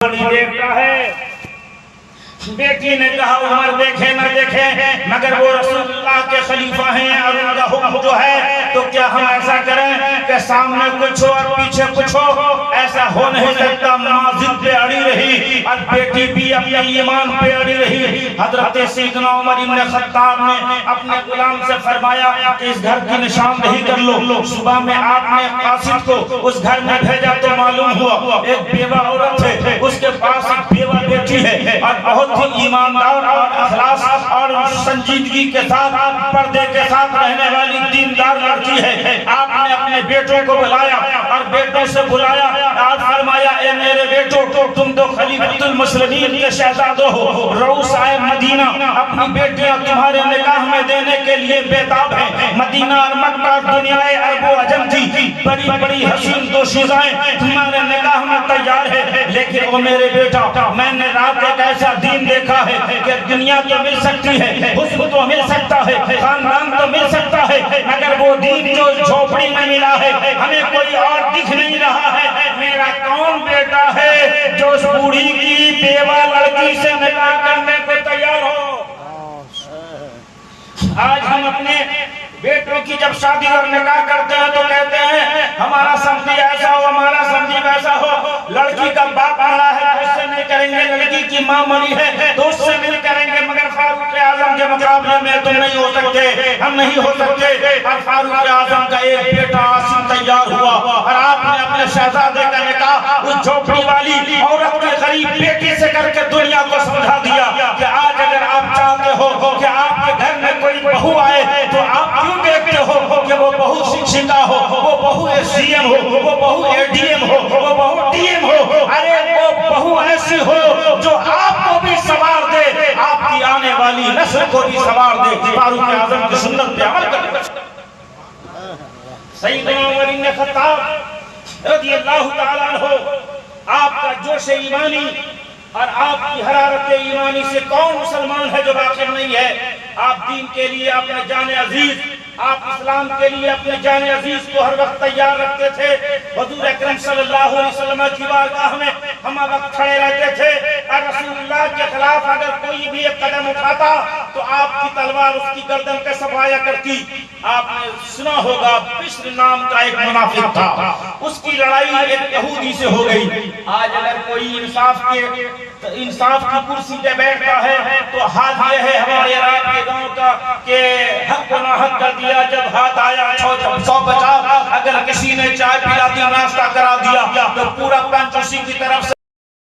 دیکھتا ہے. بیٹی نے کہا عمر دیکھے نہ دیکھے مگر وہ رسول اللہ کے خلیفہ ہیں اور ان کا حکم جو ہے تو کیا ہم ایسا کریں کہ سامنے کچھ ہو اور پیچھے کچھ ہو؟ ایسا ہو نہیں سکتا. ماں ضد پہ اڑی رہی اور بیٹی بھی اپنے ایمان پہ اڑی رہی. حضرت سیدنا عمر بن خطاب نے اپنے غلام سے فرمایا کہ اس گھر کی نشاندہی کر لو. صبح میں آپ نے قاصد کو اس گھر میں بھیجا تو معلوم ہوا ایک بیوہ عورت ہے, اس کے پاس ایک بیوہ بیٹی ہے اور بہت ہی ایماندار اور اخلاص اور سنجیدگی کے ساتھ پردے کے ساتھ رہنے والی دیندار لڑکی ہے. آپ نے اپنے بیٹوں کو بلایا اور بیٹوں سے بلایا اور فرمایا اے میرے بیٹو تم تو خلیفۃ المسلمین کے شہزادو ہو, رؤوس مدینہ اپنی بیٹیاں تمہارے نکاح میں دینے کے لیے بےتاب ہیں. مدینہ اور مکہ دنیا عرب و عجم تھی, بڑی بڑی حسین دوشیزائیں تمہارے نکاح میں تیار ہے. لیکن او میرے بیٹا میں نے رات ایک ایسا دین دیکھا ہے کہ دنیا تو مل سکتی ہے, حسن تو مل سکتا ہے, خاندان تو مل سکتا ہے, مگر وہ دین جو جھوپڑی میں ملا ہے ہمیں کوئی اور دکھ نہیں رہا ہے. میرا کون بیٹا ہے جو اس بوڑھی کی بیوہ لڑکی سے نکاح کرنے کو تیار ہو؟ آج ہم اپنے بیٹوں کی جب شادی اور نکاح کرتے ہیں تو کہتے ہیں ہمارا سمجھی ایسا ہو, ہمارا سمجھی ویسا ہو. لڑکی کا باپ ملا ہے تو اس سے نہیں کریں گے, لڑکی کی ماں مری ہے تو اس سے نہیں کریں گے, مگر فاروق اعظم کے مقابلے میں تم نہیں ہو سکتے, ہم نہیں ہو سکتے. اور فاروق اعظم کا ایک بیٹا عاصم تیار ہوا اور آپ نے اپنے شہزادے کا نکاح اس جھوپڑی والی عورت کے غریب بیٹی سے کر کے دنیا کو سمجھا دیا کہ آج اگر آپ چاہتے ہو کہ آپ کے گھر میں کوئی بہو آئے تو آپ کیوں دیکھتے ہو کہ وہ بہو شکشکا ہو, وہ بہو ایس ڈی ایم ہو, وہ بہو اے ڈی ایم ہو, وہ بہو ڈی ایم ہو. ارے وہ بہو ایسی ہو جو آپ کو بھی سوار دے, آپ کی آنے والی نسل کو بھی سوار دے. فاروق اعظم کی سنت پہ عمل کرے. سیدنا عمر بن خطاب رضی اللہ تعالیٰ عنہ, آپ کا جوش ایمانی اور آپ کی حرارت ایمانی سے کون مسلمان ہے جو واقف نہیں ہے؟ آپ دین کے لیے اپنے جان عزیز, آپ اسلام کے لیے اپنے جان عزیز کو ہر وقت تیار رکھتے تھے. حضور اکرم صلی اللہ علیہ وسلم کی بارگاہ میں ہم وقت کھڑے رہتے تھے اور رسول اللہ کے خلاف اگر کوئی بھی ایک قدم اٹھاتا تو آپ کی تلوار اس کی گردن پہ صفایا کرتی. آپ نے سنا ہوگا بشر نام کا ایک منافق تھا, اس کی لڑائی ایک یہودی سے ہو گئی. آج اگر کوئی انصاف کی کرسی پہ بیٹھتا ہے تو حال یہ ہے ہمارے رات کے گاؤں کا کہ حق و ناحق کر دیا. جب ہاتھ آیا 150 اگر کسی نے چائے پلا دی, ناشتہ کرا دیا تو پورا پنچ اسی کی طرف سے